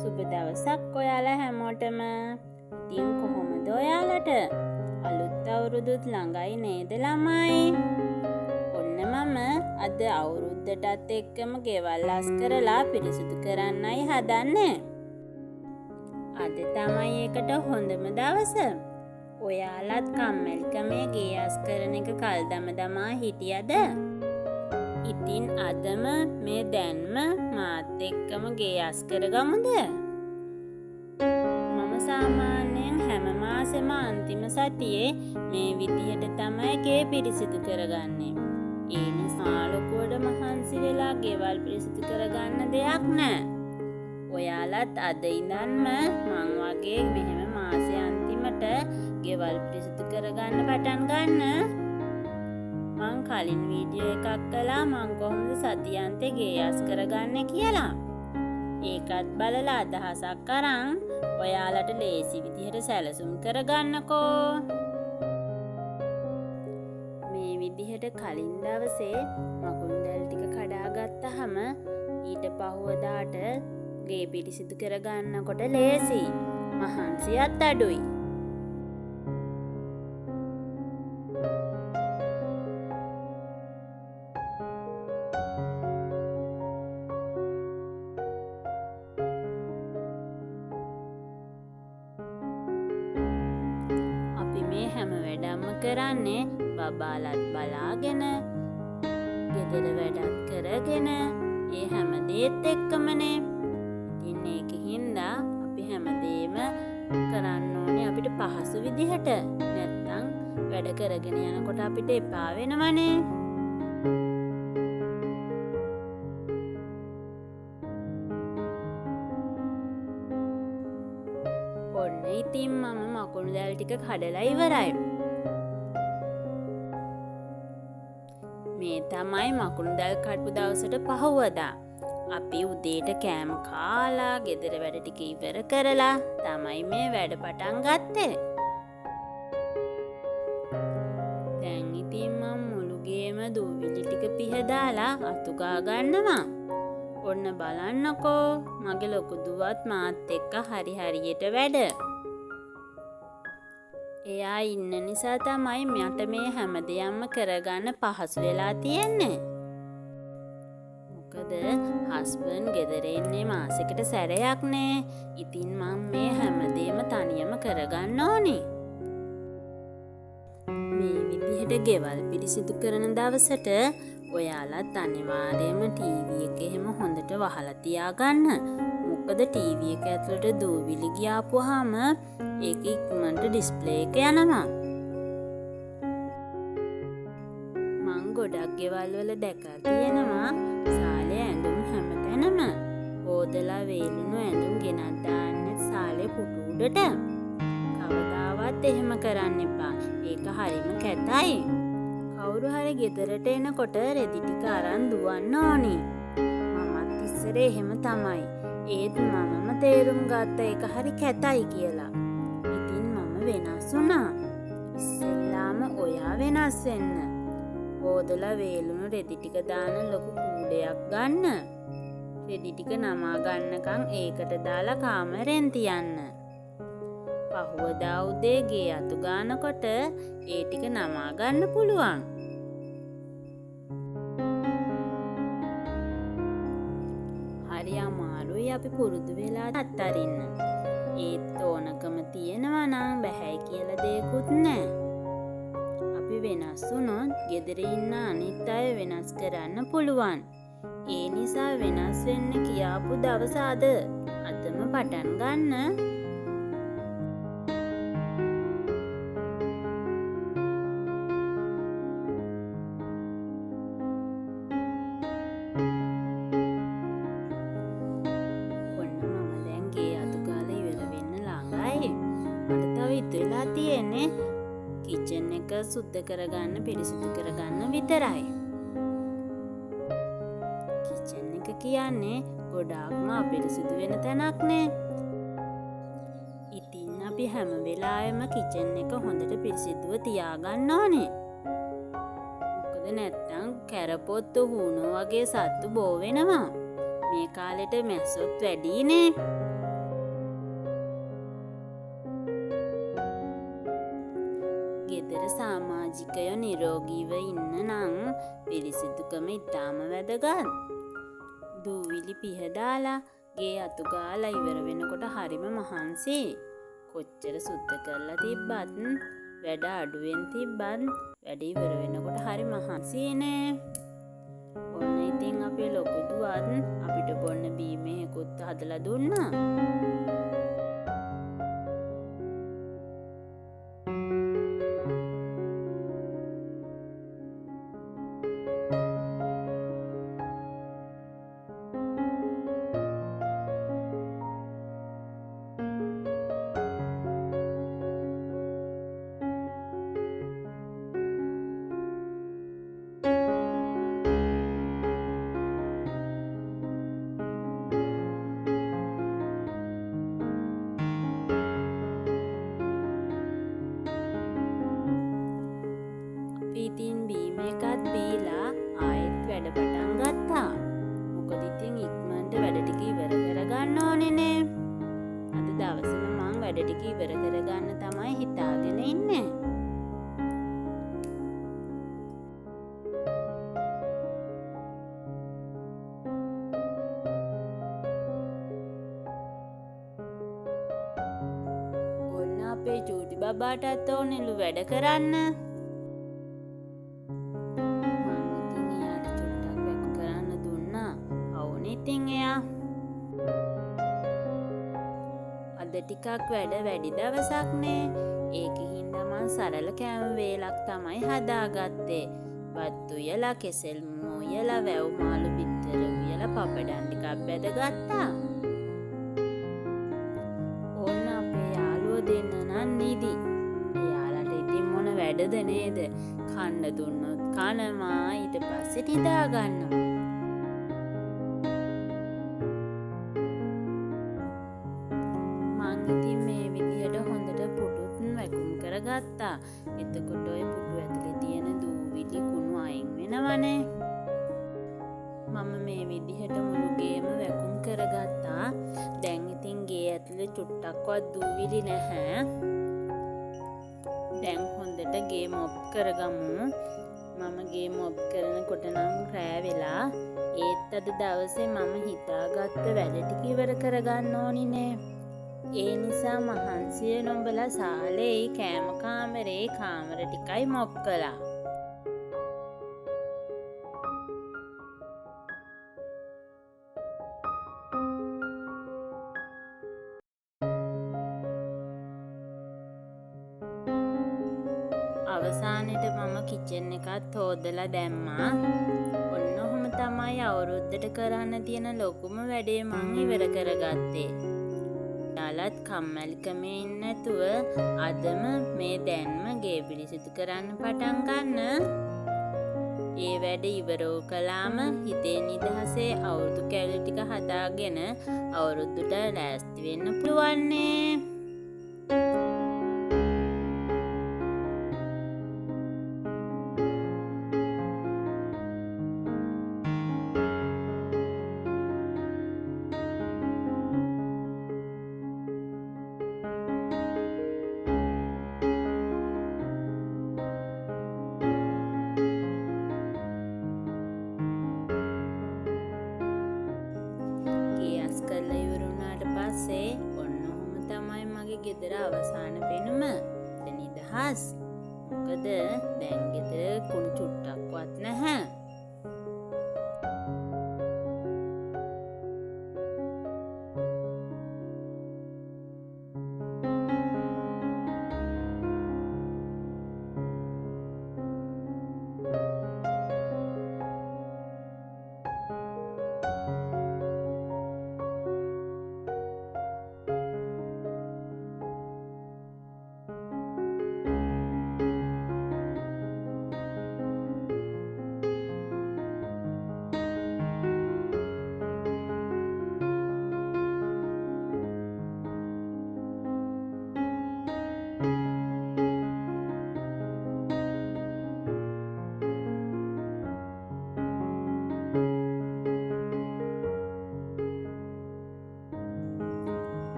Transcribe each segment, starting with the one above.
සුබ දවසක් ඔයාලා හැමෝටම. ඉතින් කොහොමද ඔයාලට? අලුත් අවුරුදුත් ළඟයි නේද ළමයි? ඔන්න මම අද අවුරුද්දටත් එක්කම ගෙවල් අස් කරලා පිරිසිදු කරන්නයි හදන්නේ. අද තමයි ඒකට හොඳම දවස. ඔයාලත් කම්මැලිකමේ ගේ අස් කරන එක කල් දමා හිටියද? ඉතින් අදම මේ දැන්ම මාත් එක්කම ගේ අස් කරගමුද? මම සාමාන්‍යයෙන් හැම මාසෙම අන්තිම සතියේ මේ විදිහට තමයි ගේ පිරිසිදු කරගන්නේ. ඒ නිසා ලොකුවට මහන්සි වෙලා ගෙවල් පිරිසිදු කරගන්න දෙයක් නෑ. ඔයාලත් අද ඉඳන්ම මං වගේ මෙහෙම මාසේ අන්තිමට ගෙවල් පිරිසිදු කරගන්න පටන් ගන්න. මං කලින් වීඩියෝ එකක් කළා මං කොහොමද සතියන්තේ ගේ අස් කරගන්නේ කියලා. ඒකත් බලලා අදහසක් අරන් ඔයාලට ලේසි විදිහට සැලසුම් කරගන්නකෝ. මේ විදිහට කලින් දවසේ මකුළු දැල් ටික කඩාගත්තාම ඊට පහුවදාට ගේ පිරිසිදු කරගන්නකොට ලේසි. මහන්සියත් අඩුයි. මේ හැම වැඩක්ම කරන්නේ බබාලත් බලාගෙන, ගෙදර වැඩත් කරගෙන, ඒ හැම දේත් එක්කමනේ. ඉතින් ඒකින්දා අපි හැමදේම කරන්න ඕනේ අපිට පහසු විදිහට. නැත්තම් වැඩ කරගෙන යනකොට අපිට එපා වෙනවනේ. ඔන්න ඉතින් මම මකුණු දැල් ටික කඩලා ඉවරයි. මේ තමයි මකුණු දැල් කඩපු දවසට පහුවදා. අපි උදේට කෑම කාලා ගෙදර වැඩ ටික ඉවර කරලා තමයි මේ වැඩ පටන් ගත්තේ. දැන් ඉතින් මම මුළු ගේම දූවිලි ටික පිහදාලා අතු ගා ගන්නවා. ඔන්න බලන්නකෝ මගේ ලොකු දුවත් මාත් එක්ක හරියට වැඩ. එයා ඉන්න නිසා තමයි මට මේ හැම දෙයක්ම කරගන්න පහසු වෙලා තියෙන්නේ. මොකද හස්බන්ඩ් ගෙදර එන්නේ මාසෙකට සැරයක්නේ. ඉතින් මම මේ හැමදේම තනියම කරගන්න ඕනේ. මේ විදිහට ගෙවල් පිරිසිදු කරන දවසට ඔයාලත් අනිවාර්යයෙන්ම ටීවී එක එහෙම හොඳට වහලා තියාගන්න. මොකද ටීවී එක ඇතුළට දූවිලි ගියාපුවාම ඒක ඉක්මනට ඩිස්ප්ලේ එක යනවා. මං ගොඩක් ගෙවල් වල දැකලා තියෙනවා සාලේ ඇඳුම් හැමතැනම හොදලා වේලුණු ඇඳුම් ගෙනත් දාන්නේ සාලේ පුටු උඩට. කවදාවත් එහෙම කරන්න එපා. ඒක හරිම කැතයි. කවුරු හරි ගෙදරට එනකොට රෙදි ටික අරන් දුවන්න ඕනි. මමත් ඉස්සර එහෙම තමයි. ඒත් මමම තේරුම් ගත්ත ඒක හරි කැතයි කියලා. ඉතින් මම වෙනස් වුණා. ඉස්සෙල්ලාම ඔයා වෙනස් වෙන්න. හොදලා වේලුණු රෙදි ටික දාන ලොකු කූඩයක් ගන්න. රෙදි ටික නමා ගන්නකම් ඒකට දාලා කාමරෙන් තියන්න. පහුවදා උදේ ගේ අතු ගන්නකොට ඒ ටික නමා ගන්න පුළුවන්. හරි අමාරුයි අපි පුරුදු වෙලා අත්තරින්න. ඒත් ඕනකම තියෙනවා නම් බැහැ කියලා දෙයක්වත් නැහැ. අපි වෙනස් වුණොත් ගෙදර ඉන්න අනිත් අය වෙනස් කරන්න පුළුවන්. ඒ නිසා වෙනස් වෙන්න කියාපු දවස අද. අදම පටන් ගන්න. ඉතුරුලා තියෙන්නේ කිචන් එක සුද්ධ කරගන්න පිරිසිදු කරගන්න විතරයි. කිචන් එක කියන්නේ ගොඩාක්ම අපිරිසිදු වෙන තැනක්නේ. ඉතින් අපි හැම වෙලාවෙම කිචන් එක හොඳට පිරිසිදුව තියාගන්න ඕනේ. මොකද නැත්තම් කැරපොත්තු හුණු වගේ සත්තු බෝ වෙනවා. මේ කාලෙට මැස්සොත් වැඩිනේ. නිරෝගීව ඉන්න නම් පිරිසිදුකම ඉතාම වැදගත්. දූවිලි පිහදාලා ගේ අතු ගාලා ඉවර වෙනකොට හරිම මහන්සි. කොච්චර සුද්ධ කරලා තිබ්බත් වැඩ අඩුවෙන් තිබ්බත් වැඩ ඉවර වෙනකොට හරි මහන්සිනේ. ඔන්න ඉතින් අපේ ලොකු දුවත් අපිට බොන්න බීමේකුත් හදලා දුන්නා. ඉතින් බීම එකත් බීලා ආයෙත් වැඩ පටන් ගත්තා. මොකද ඉතින් ඉක්මනට වැඩ ටික ඉවර කරගන්න ඕනේනේ. අද දවසේම මං වැඩ ටික ඉවර කරගන්න තමයි හිතාගෙන ඉන්නේ. ඔන්න අපේ ජූඩි බබාටත් ඕනෙලු වැඩ කරන්න. ඉතින් එයා අද ටිකක් වැඩ වැඩි දවසක්නේ. ඒකින් මං සරල කෑම වේලක් තමයි හදාගත්තේ. බත් උයලා, කෙසෙල් උයලා, වැව් මාළු බිත්තර උයලා, පපඩම් ටිකක් බැදගත්තා. ඕන්න අපේ යාළුවෝ දෙන්න නම් නිදි. එයාලට ඉතින් මොන වැඩද නේද? කන්න දුන්නොත් කනවා, ඊට පස්සේ නිදා ගන්නවා. ඉතින් මේ විදිහට හොඳට පුටුත් වැකුම් කරගත්තා. එතකොට ඔය පුටු ඇතුලේ තියෙන දූවිලි කුණු අයින් වෙනවනේ. මම මේ විදිහට මුළු ගේම වැකුම් කරගත්තා. දැන් ඉතින් ගේ ඇතුලේ චුට්ටක්වත් දූවිලි නැහැ. දැන් හොඳට ගේ මොප් කරගමු. මම ගේ මොප් කරනකොට නම් රෑ වෙලා. ඒත් අද දවසේ මම හිතාගත්ත වැඩ ටික ඉවර කරගන්න ඕනිනේ. ඒ නිසා මහන්සිය නොඹලා සාලේ කෑම කාමරේ කාමර ටිකයි මොප් කළා. අවසානෙට මම කිචන් එකත් හොදලා දැම්මා. ඔන්න ඔහොම තමයි අවුරුද්දට කරන්න තියෙන ලොකුම වැඩේ මං ඉවර කරගත්තේ. යාලත් කම්මැලිකමේ ඉන්නේ නැතුව අදම මේ දැන්ම ගේ පිරිසිදු කරන්න පටන් ගන්න. ඒ වැඩ ඉවර කළාම හිතේ නිදහසේ අවුරුදු කැලි ටික හදාගෙන අවුරුද්දට ලෑස්ති වෙන්න පුළුවන් නේ. ඔන්න ඔහොම තමයි මගේ ගෙදර අවසාන පෙනුම. නිදහස්. මොකද දැන් ගෙදර කුණු චුට්ටක්වත් නැහැ.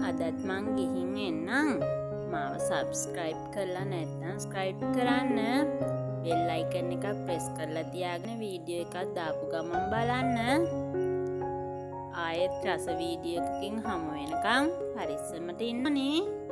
අදත් මං ගිහින් එන්නම්. මාව සබ්ස්ක්‍රයිබ් කරලා නැත්නම් ස්ක්‍රයිබ් කරන්න. බෙල් අයිකන් එකක් ප්‍රෙස් කරලා තියාගෙන වීඩියෝ එකක් දාපු ගමන් බලන්න. ආයෙත් රස වීඩියෝ එකකින් හමු වෙනකම් පරිස්සමට ඉන්නනේ.